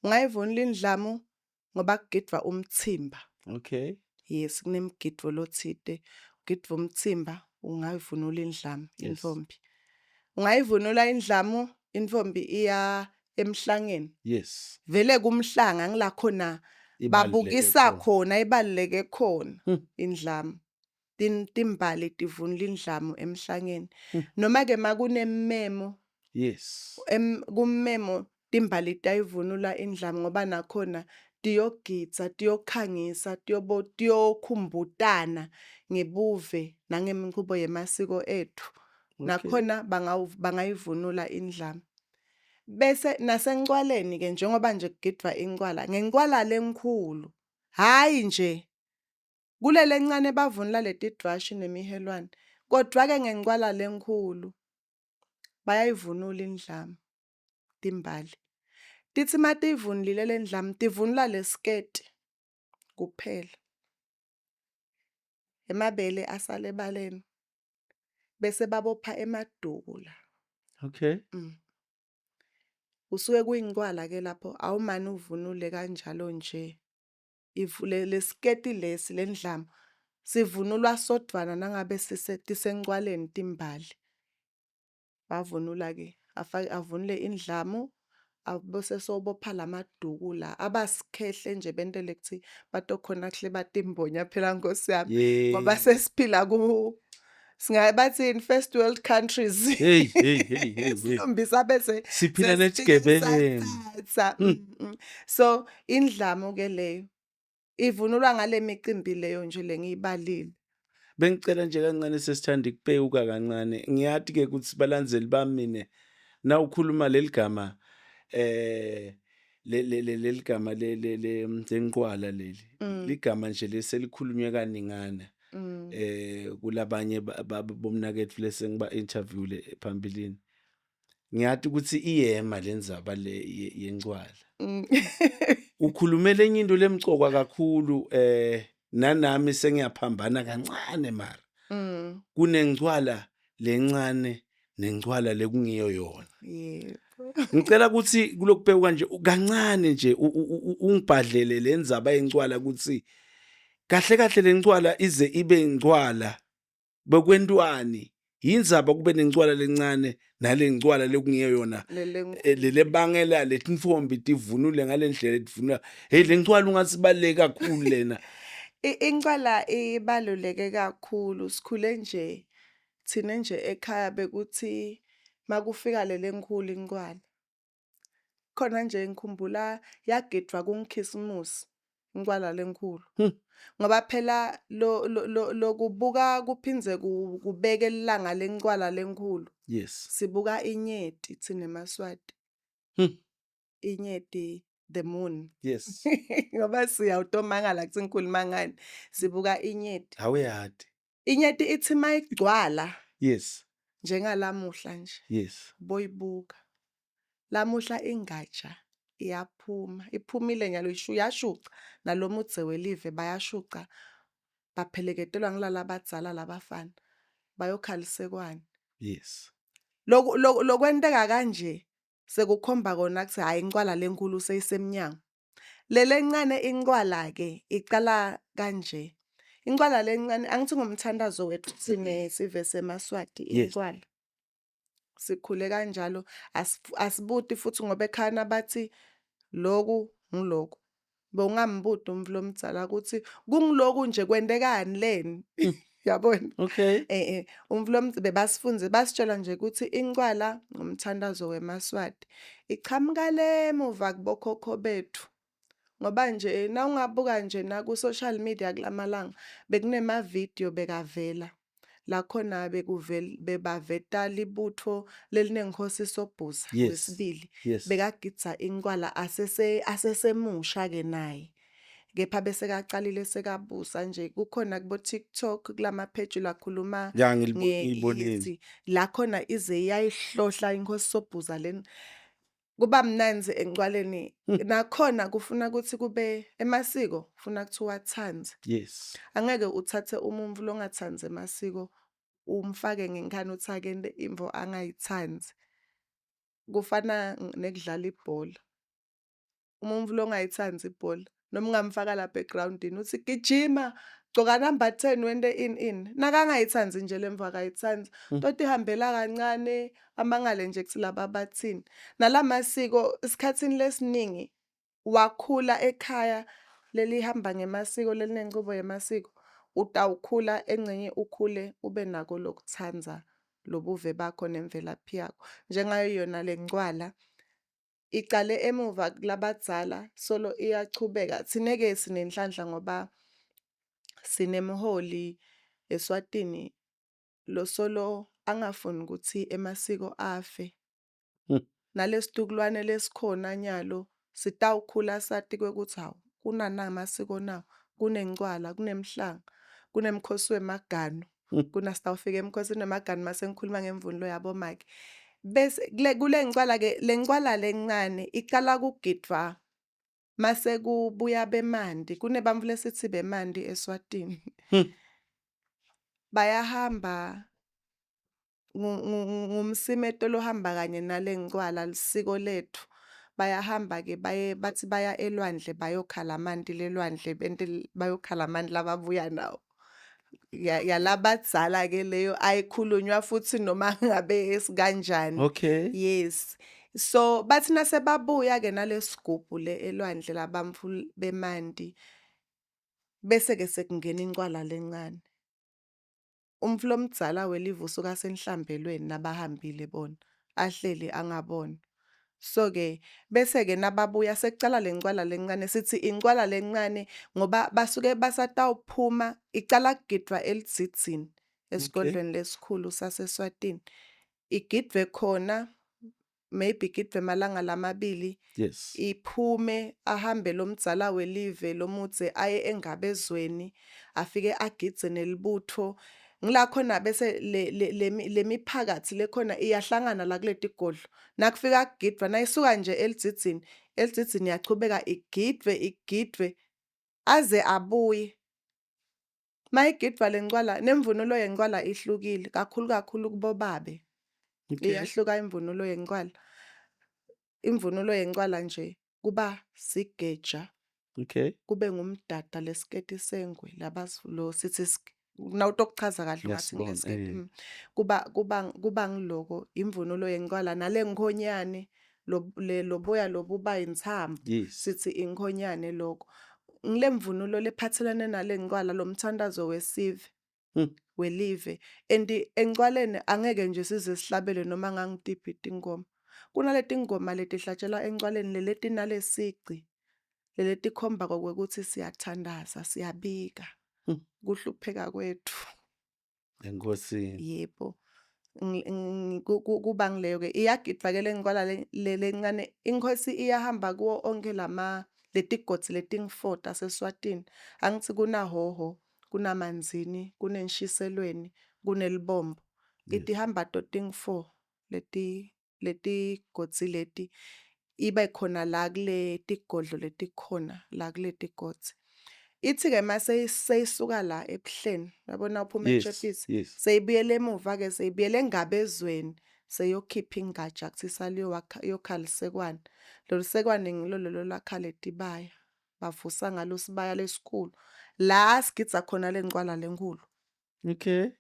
ungayivunula indlamu ngoba kugidwa umtsimba. Okay. Yes, kunemgidvo lotsite ugidva umtsimba ungayivunula indlamu Yes. intfombi ungayivunula indlamu intfombi iya emhlangeni Yes. vele kumhlanga ngila khona Ibaluleke babukisa khona. khona ibaluleke khona Hmm. indlamu timbali tivunula indlamu emhlangeni Hmm. noma ke makunememo Yes. kummemo timbali tayivunula indlamu ngoba nakhona tiyogidza tiyokhangisa tiyokhumbutana ngebuve nangemikhubo yemasiko ethu nakhona bangayivunula indlamu bese nasencwaleni ke njengoba nje kugidwa incwala ngencwala lenkhulu hayi nje kulele encane bavunula leti dwashi nemihelwane kodwa ke ngencwala lenkhulu bayayivunula indlamu timbali tithi matiyivunulile lendlamu tivunula lesiketi kuphela emabele asale baleni bese babopha emaduku la Okay. usuke kuyincwala ke lapho awumane uvunule kanjalo nje ivule lesiketi lesi lendlamu sivunulwa sodwana nangabe tisencwaleni timbali bavunula ke avunule indlamu abose sobopha lamaduku la abasikhehle nje bentele kuthi batokhona kuhle batimbonya phela Nkosi yami ngoba Yeah. sesiphila singabathi in first world countries Hey. silombisa bese Siphila nesigebengu. so indlamu ke leyo ivunulwa ngale micimbi leyo nje lengiyibalile Bengicela nje kancane sesithanda ukubheka kancane. Ngiyathi ke ukuthi balandzeli bami mine na ukhuluma leligama leligama lenqwala leli. Ligama nje leselikhulunywe kaningana. Kulabanye bomnakethu lesengiba interview le phambilini. Ngiyathi ukuthi iyema lenzaba le yenqwala. Ukhulume lenye into lemcoka kakhulu nanami sengiyaphambana kancane mara kunengcwala lencane nengcwala lekungiyo yona yebo ngicela ukuthi kulokubhekwa nje kancane nje ungibhadlele lenzaba yencwala ukuthi kahle kahle lencwala ize ibe incwala bekwentwani yinzaba kube nencwala lencane nalengcwala lekungiyo yona lele bangela letintfombi tivunule ngalendlela tivunula hey lencwala ungasibaleke kakhulu lena incwala ibaluleke kakhulu sikhule nje thina nje ekhaya bekuthi makufika lele nkhulu incwala khona nje ngikhumbula yagidwa kunkhisimusi incwala lenkhulu ngoba phela lokubuka kuphinze kubeke ilanga lencwala lenkhulu yes sibuka inyeti thina eMaswati inyeti the moon yes ngoba siyawutomangala kuthi ngikhuluma ngani sibuka inyeti awuyadi inyeti ithi mayigcwala yes njengalamuhla nje yes boyibuka lamuhla ingatsha iphumile nyalo yashuca nalomudze welive bayashuca bapheleketelwa ngilala abadzala labafana bayokhalisekwana yes lokwenteka kanje sekukhomba kona ukuthi hayi incwala lenkulu seyisemnyango lencane incwala ke iqala kanje incwala lencane angithi ngumthandazo wethu sine sive seMaswati incwala sikhule kanjalo asibuti futhi ngoba ekhaya bathi loku bongambuda umvlo omdzala ukuthi kungiloku nje kwendekani leni yabona. Okay. Umvulo bebasifunze basitshela nje ukuthi incwala ngumthandazo weMaswati iqhamuka le muva kubokhokho bethu. Ngoba nje nawungabuka nje na ku-social media kulamalanga bekunema-video bekavela la khona bebaveta libutho lelinenkosi Sobhuza Yes. wesibili Yes. bekagidza inkwala asesemusha ke naye, kepha bese kacalile sekabusa nje. Kukhona kubo TikTok kulama-page lakhuluma Ya ngiyibonile. la khona ize yayihlohla inkosi Sobhuza leni. Kuba mnanzi encwaleni nakhona kufuna ukuthi kube emasiko kufuna kuthiwa thanze. Yes. Angeke uthathe umumvu longathanzi emasiko umfake ngenkani uthakende imvo angayithanzi. Kufana nekudlala ibhola. Umumvu longayithanzi ibhola noma ungamfaka lapha egrawundini uthi gijima gcoka number 10 wente in nakangayithanzi nje lemvu akayithanzi toti ihambela kancane amangale nje kuthi laba bathini. Nalamasiko esikhatsini lesiningi wakhula ekhaya lelihamba ngemasiko lelinenqubo yemasiko utawukhula engcenye ukhule ube nako lokuthanza lobuve bakho nemvelaphi yakho. Njengayo yona lencwala icale emuva kulabadzala solo iyachubeka. Thine-ke sinenhlanhla ngoba sinemholi eSwatini lo solo angafuni ukuthi emasiko afe. Nalesitukulwane lesikhona nyalo sitawukhula sati kwekuthi hawu kunanamasiko nawo, kunencwala, kunemhlanga, kunemkhosi wemaganu. Kuna sitawufika emkhosini wemaganu mase ngikhuluma ngemvunulo yabo make. Bese kule ncwala ke lencwala lencane iqala kugidwa mase kubuya bemandi. Kunebantfu lesithi bemandi eSwatini. Bayahamba ngumsimeto lohamba kanye nalencwala lisiko lethu. Bayahamba ke bathi baya elwandle bayokhala amanti lelwandle bente bayokhala amanti lababuya nawo. Yalabadzala ke leyo ayikhulunywa futhi noma ngabe esikanjani. Okay. Yes. So bathi nasebabuya ke nalesigubhu le elwandle labamfu bemandi bese ke sekungena incwala lencane. Umflo omdzala welive usuka senhlambelweni nabahambile bona ahleli angabona. So ke bese ke nababuya sekucala lencwala lencane sithi incwala lencane ngoba basuke basatawuphuma icala kugidwa eLidzini esigodlweni lesikhulu saseSwatini. Igidwe khona maybe igidwe malanga lamabili. Yes. Iphume ahambe lomdzala welive lomudze aye engabezweni afike agidze nelibutho. Ngila khona bese lemiphakathi lekhona iyahlangana la kuleti godlo. Nakufika kugidwa nayisuka nje eLidzini yachubeka igidwe aze abuye. Mayigidwa lencwala nemvunulo yencwala ihlukile kakhulu kubo babe. Iyahluka imvunulo yencwala. Imvunulo yencwala nje kuba sigeja. Okay. Kube ngumdada lesiketi sengwe lo sithi nawutokuchaza kahle ngathi ngesiketi. Kuba ngiloko imvunulo yencwala nale ngikhonyane loboya lobuba intsambo. Yes. Sithi inkhonyane lokho. Ngile mvunulo lephathelene nale ncwala lomthandazo wesive. Welive and encwaleni angeke nje size sihlabele noma ngangidibhida ingoma. Kunaleti ngoma letihlatshela encwaleni leti nalesici leleti khomba kokuthi siyathandaza siyabika kuhlupheka kwethu. Enkosini. Yebo. Kuba ngileyo ke iyagidwa ke lencwala lencane inkosi iyahamba kuwo onke letigodzi leting-4 seswatini. Angithi kunahoho, kunamanzini, kunenshiselweni, kunelibombo. Itihamba toting-4 leti godzi leti ibe khona la kule tigodlo letikhona la kule tigodzi. Ithi ke mase seyisuka la ebuhleni yabona uphuma eJepisi seyibuyele emuva ke seyibuyele engabezweni seyokhipha ingatsha kuthi saliyo yokhalisekwane. Lo sekwane ngilolo lakhala etibaya bavusa ngalo sibaya lesikhulu la sigidza khona lencwala lenkulu. Okay.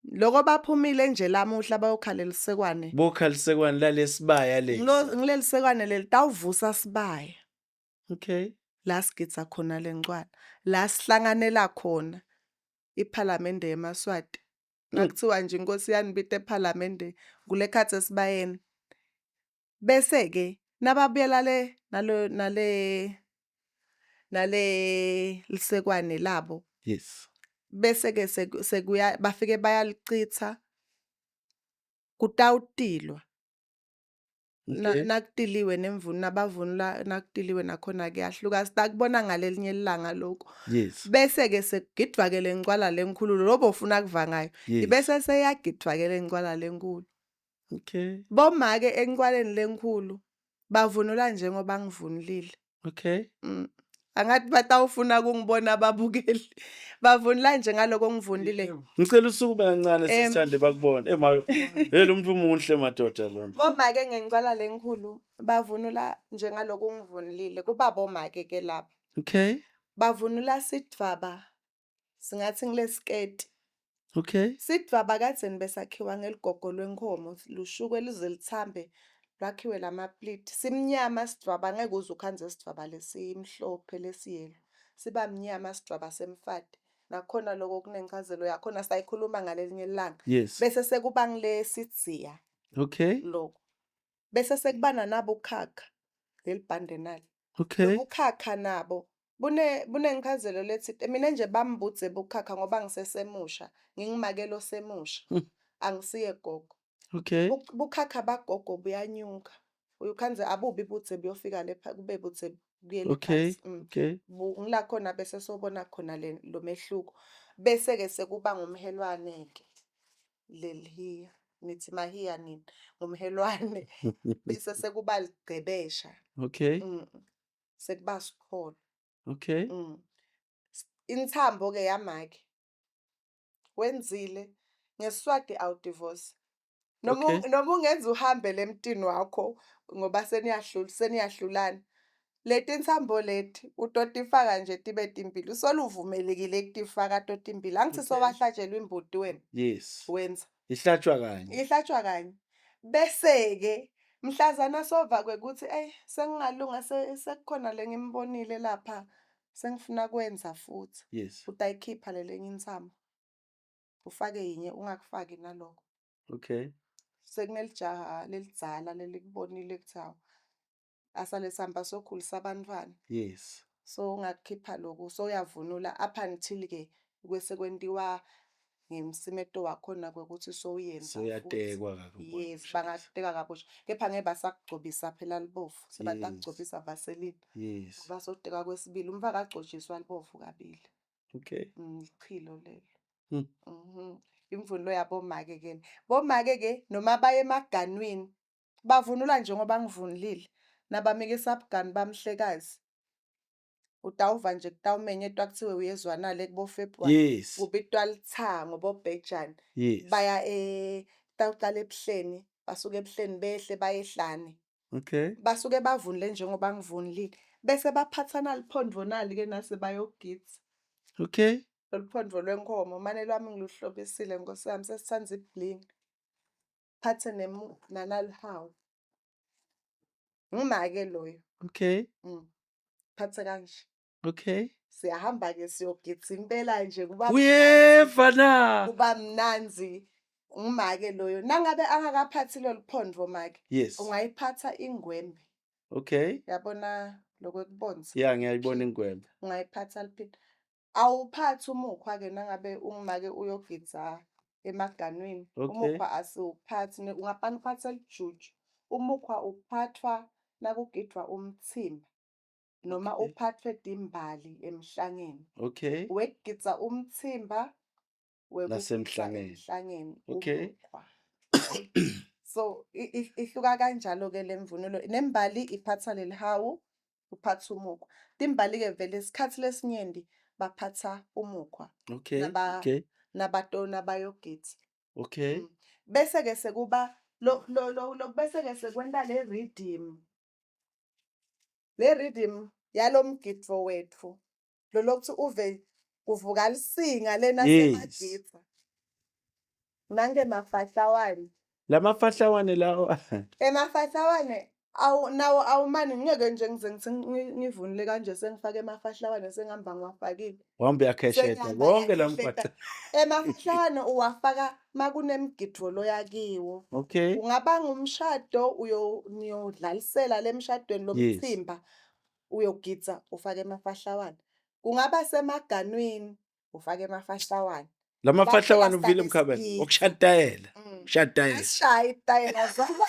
Lokho baphumile nje lamuhla bayokhalela isekwane. Bokhalisekwane lalesibaya lesi. Ngileli sekwane leli tawuvusa sibaya. Okay. La sigidza khona lencwala la sihlanganela khona iPhalamende yeMaswati. Nakuthiwa nje inkosi yanibita ePhalamende kule khathi esibayeni. Bese ke nababuyela nale lisekwane labo. Yes. Bese ke sekuya bafike bayalichitha kutawutilwa. Okay. Nakutiliwe nemvuno nabavunula nakutiliwe nakhona kuyahluka sitakubona ngalelinye ilanga lokho. Yes. Bese ke sekugidwa ke lencwala lenkulu lobo ufuna kuvangayo. Yes. Ibese seyagidwa ke lencwala lenkulu. Okay. Boma ke enkwaleni lenkulu bavunula njengoba ngivunulile. Okay. Angathi batawufuna ukungibona ababukeli. Bavunula nje ngaloko ngivunulile. Ngicela usukume kancane sisithande bakubona. Lo muntu umuhle madoda lo. Boma ke ngencwala lenkulu bavunula nje ngaloko ngivunulile. Kuba boma ke lapha. Okay. Bavunula sidvaba. Singathi ngilesiketi. Okay. Sidvaba kadzeni besakhiwa ngeligogo lwenkomo lushuke lize lithambe lwakhiwe lamapliti. Simnyama sidvaba ngeke uze ukhanze sidvaba lesimhlophe lesiyelo. Siba mnyama sidvaba semfati. Nakhona lokho kunencazelo yakhona sayikhuluma ngalelinye ilanga. Yes. Bese sekuba ngile sidziya. Okay. Lokho. Bese sekubana nabo ukhakha lelibhande nalo. Okay. Ubukhakha nabo bunencazelo lethi mina nje bambudze bukhakha ngoba ngisesemusha ngingimakelo semusha angisiye gogo. Okay. Bukhakha bagogo buyanyuka uyukhanze abubi buthe buyofika lepha kube buthe kuyele phansi. Okay. Ngila khona bese sobona khona lo mehluko bese ke sekuba ngumhelwane ke lelihiya nithi mahiya nini ngumhelwane bese sekuba ligcebesha. Okay. Sekuba sikholo. Okay. Inthambo ke yamake wenzile ngeSiswati awudivorce noma ungenza uhambe lemtini wakho ngoba seniyahlulana leti inthambo leti utotifaka nje tibe timbili usoluvumelekile ukutifaka totimbili angithi sobahlatshelwa imbuti wena. Yes. Wenza Ihlatshwa kanye bese ke mhlazana sova kwekuthi sengingalunga sekukhona lengimbonile lapha sengifuna kwenza futhi. Yes. Utayikhipha lelenye intsambo ufake yinye ungakufaki naloko. Okay. Sekunelijaha lelidzala lelikubonile kuthawa asale sihamba sokhulisa abantwana. Yes. So ungakhipha lokho so uyavunula up until ke kwese kwentiwa ngemsimeto wakhona kwekuthi so uyenza so uyatekwa kakhulu. Yes, bangateka kabusha kepha ngeke basakugcobisa phela libovu sebatagcobisa vaseline. Yes. Basoteka kwesibili umfaka agcotshiswa libovu kabili. Okay. Ichilo lelo. Imvunulo yabomake ke. Bomake ke noma baye emaganwini bavunula njengoba ngivunulile nabamikisa abugani bamhlekazi. Utawuva nje kutawumenyetwa kuthiwe uyezwana le kubo February. Yes. Kubitwa lithango boBhejane. Yes. Baya tawuqala ebuhleni basuke ebuhleni behle bayehlane. Okay. Basuke bavunule njengoba ngivunulile bese baphathana liphondvo nali ke nase bayogidza. Okay. Liphondvo lwenkomo manje lwami ngiluhlobisile Nkosi yami sesithanza ibling. Phathe nanalihawu. Ngimake loyo. Okay. Phathe kanje. Okay. Siyahamba ke siyogidza impela nje kuba uyefana kuba mnanzi. Ngimake loyo nangabe angakaphathi lo liphondvo make. Yes. Ungayiphatha ingwembe. Okay. Yabona lokwekubonza. Yeah, ngiyayibona ingwembe. Ungayiphatha liphinde. Awuphathi umukhwa ke nangabe ungimake uyogidza emaganwini. Umukhwa asiwuphathi ungapani uphatha lijuju. Umukhwa uphathwa nakugidwa umthimba noma uphathwe timbali emhlangeni. Okay. Wegidza umthimba nasemhlangeni. Okay. So ihluka kanjalo ke lemvunulo nembali iphatha lelihawu uphatha umukhwa. Timbali ke vele isikhathi lesinyenti baphatha umukhwa. Okay. Nabatona bayogidza. Okay. Bese ke sekuba bese ke sekwenta le rhythm yalomgidvo wetfu. Lo lokuthi uve kuvuka lisinga lena semagidza. Nange mafahlawane. Lamafahlawane lawo. Emafahlawane nawo awumani ngeke nje ngize ngithi ngivunule kanje sengifake emafahlawane sengihamba ngiwafakile. Wahamba uyakhesheta konke la mgwaqo. Emafahlawane uwafaka makunemgido loya kiwo. Okay. Kungaba ngumshado niyodlalisela lemshadweni lomthimba uyogidza ufake emafahlawane. Kungaba semaganweni ufake emafahlawane. Lamafahlawane uvile Mkhabela okushadayela. Ushadayela. Ashaya itayela zaba.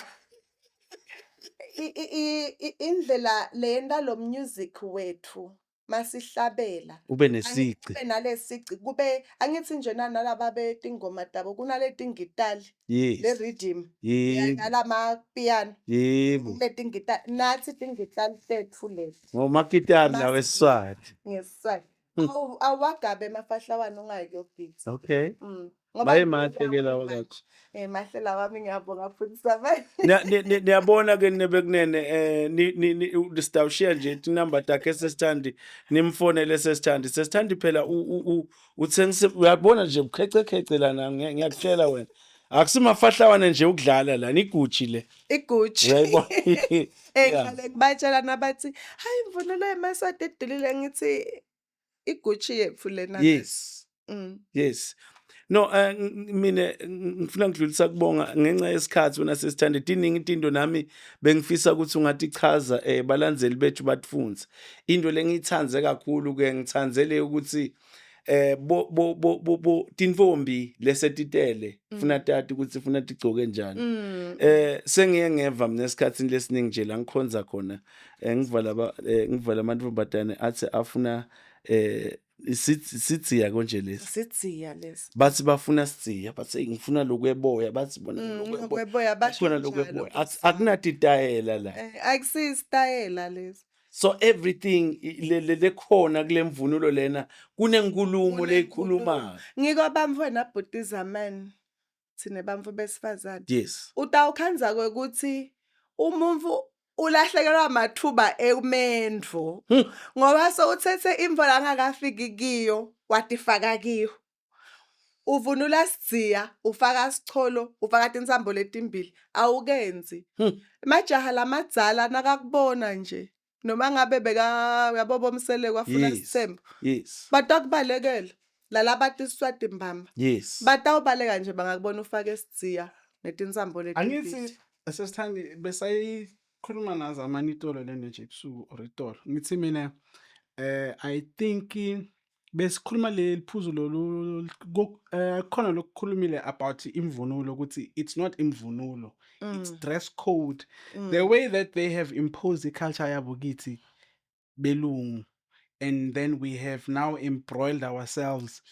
Indlela lenda lo music wethu masihlabela ube nesici. Kube nalesici kube angithi nje nalaba betingoma dabo kunaleti ngitali le rhythm nalama piano leti ngitali nathi tingitali tethu lezi ngomakitari lawe Siswati ngeSiswati awagabe emafahlawane ungayokugitsa. Okay. Baye mahle ke lawo kakho. Mahle lawami ngiyabonga futhi sabayi. Niyabona ke nebekunene ni stawushiya nje inamba takhe sesithandi nimfonele sesithandi phela uthengise uyabona nje ukhece lana ngiyakutshela wena akusimafahlawane nje ukudlala la iguchi le iguchi uyayibona ngale kubatshela nabathi hayi imvunulo yemaswati edilile ngithi iguchi yethu lena. Yes. Yes. No, mina ngifuna ngidlulisa kubonga ngenxa yesikhathi wena sesithande diningi into nami bengifisa ukuthi ungathi chaza balandzeli bethu batfunza into lengiyithanze kakhulu ke ngithanzele ukuthi bo tinfombi lesetitele funa tati ukuthi funa tigcoke njani sengiye ngeva mina esikhatsini lesiningi nje la ngikhonza khona ngivala amantombazane athi afuna sitsiya konje lesi sitsiya lesi bathi bafuna sitsiya bathi ngifuna lokweboya bathi bona lokweboya bashona lokweboya akunathi itayela la akusisitayela lesi. So everything lekhona kule mvunulo lena kunenkulumo leyikhulumayo ngikobamfu wena Bhutizamani sine bamfu besifazane. Yes. Utawukhanza ukuthi umuntu ulahlekelwa amathuba emendvo ngoba sowuthethe imvola angakafiki kiyo watifaka kiyo uvunula sidziya ufaka sicholo ufaka tinsambo letimbili awukenzi majaha lamadzala nakakubona nje noma ngabe yabo Msele kwafuna Sithembu batakubalekela lalabathi Siswati Mbamba batawubaleka nje bangakubona ufake sidziya netinsambo letimbili. Angithi sesithandi besayi khuluma nazo amanitolo lento nje ebusuku or itolo ngithi mina I think besikhuluma leliphuzu lolu khona lokukhulumile about imvunulo ukuthi it's not imvunulo it's dress code the way that they have imposed the culture yabo kithi belungu and then we have now embroiled ourselves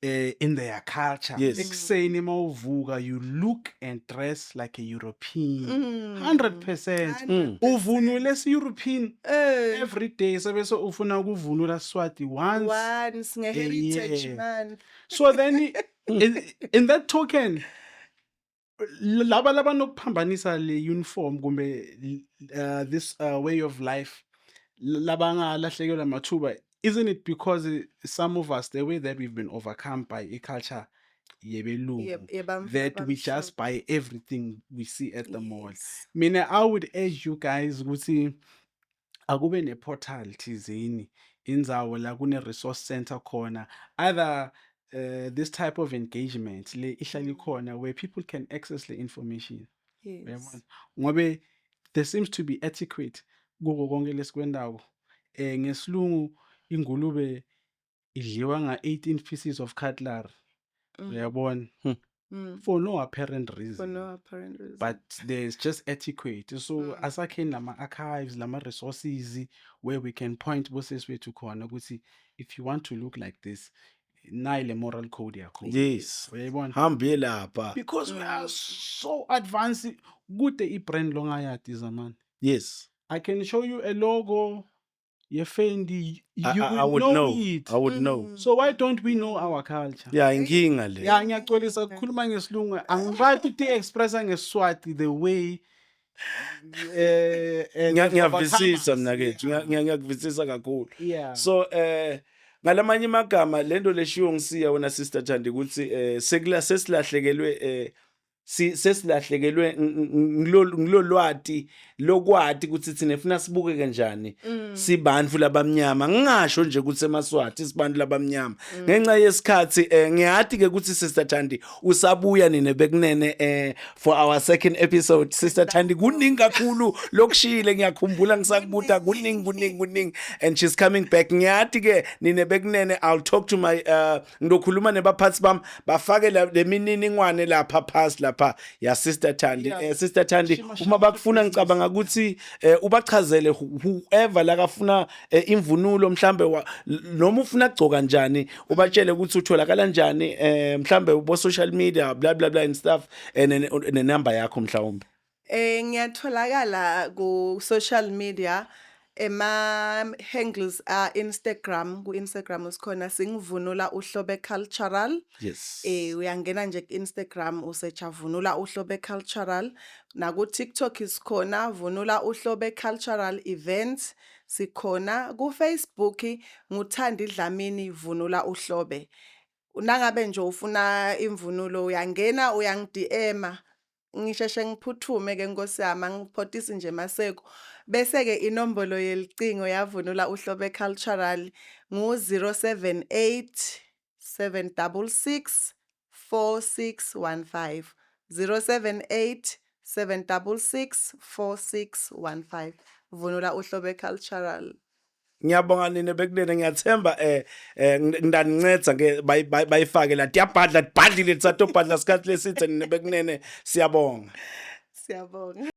in their culture. Ekuseni mawuvuka you look and dress like a European 100%. Uvunule European every day sebese ufuna ukuvunula Swati once nge-heritage month. So then in that token laba nokuphambanisa le uniform kumbe this way of life labanga lahlekelwa mathuba. Isn't it because some of us, the way that we've been overcome by a culture that we just buy everything we see at the mall? Mina, I would urge you guys ukuthi akube ne portal thizeni indzawo la kune resource center khona either this type of engagement le ihlali khona where people can access the information. Ngobe there seems to be etiquette kuko konke lesikwendawo ngesilungu ingulube idliwa nga 18 pieces of cutlery uyabona for no apparent reason but there's just etiquette so asakheni lama archives lama resources where we can point bosses way to khona ukuthi if you want to look like this naile moral code yakho uyabona hambe lapha because we are so advanced kude ibrand longayati zamani. I can show you a logo Fendi, I would know it. I would know. So why don't we know our culture? Inkinga le. Ngiyacwelisa ukukhuluma ngesilungu angibathi ukuthi expressa ngeSwati the way ngiyavisisa mina kethu ngiyakuvisisa kakhulu. So ngalamanye amagama lento leshiwo ngisiya wena sister Thandi ukuthi sesilahlekelwe sesilahlekelwe ngilolwati lokwati ukuthi thina efuna sibuke kanjani sibantu labamnyama ngingasho nje ukuthi emaswati sibantu labamnyama ngenxa yesikhathi ngiyathi ke ukuthi Sister Thandi usabuya nine bekunene for our second episode. Sister Thandi kuningi kakhulu lokushile ngiyakhumbula ngisakubuta kuningi and she's coming back. Ngiyathi ke nine bekunene I'll talk to my ngizokhuluma nebaphathi bami bafake le mininingwane lapha phasi lapha ya Sister Thandi. Sister Thandi uma bakufuna ngicabanga ukuthi ubachazele whoever la kafuna imvunulo mhlambe noma ufuna kugcoka kanjani ubatshele ukuthi utholakala kanjani mhlambe ubo social media blah blah blah and stuff ne number yakho mhlawumbe. Ngiyatholakala ku social media handles Instagram. Ku Instagram usikhona Singvunula Uhlobe Cultural. Yes. Uyangena nje ku Instagram usearcha Vunula Uhlobe Cultural. Na ku TikTok isikhona Vunula Uhlobe Cultural Events. Sikhona ku Facebook nguThandi Dlamini Vunula Uhlobe. Nangabe nje ufuna imvunulo uyangena uyangidm ngisheshe ngiphuthume ke Nkosi yami ngiphotisa nje maseko bese ke inombolo yelicingo yavunula Uhlobe Cultural ngu 078 766 4615 078 766 4615 Vunula Uhlobe Cultural. Ngiyabonga nina bekunene ngiyathemba ngidaninceda ke bayifake la diyabhadla dibhadlile thato bhadla sikhathi lesithe nina bekunene siyabonga.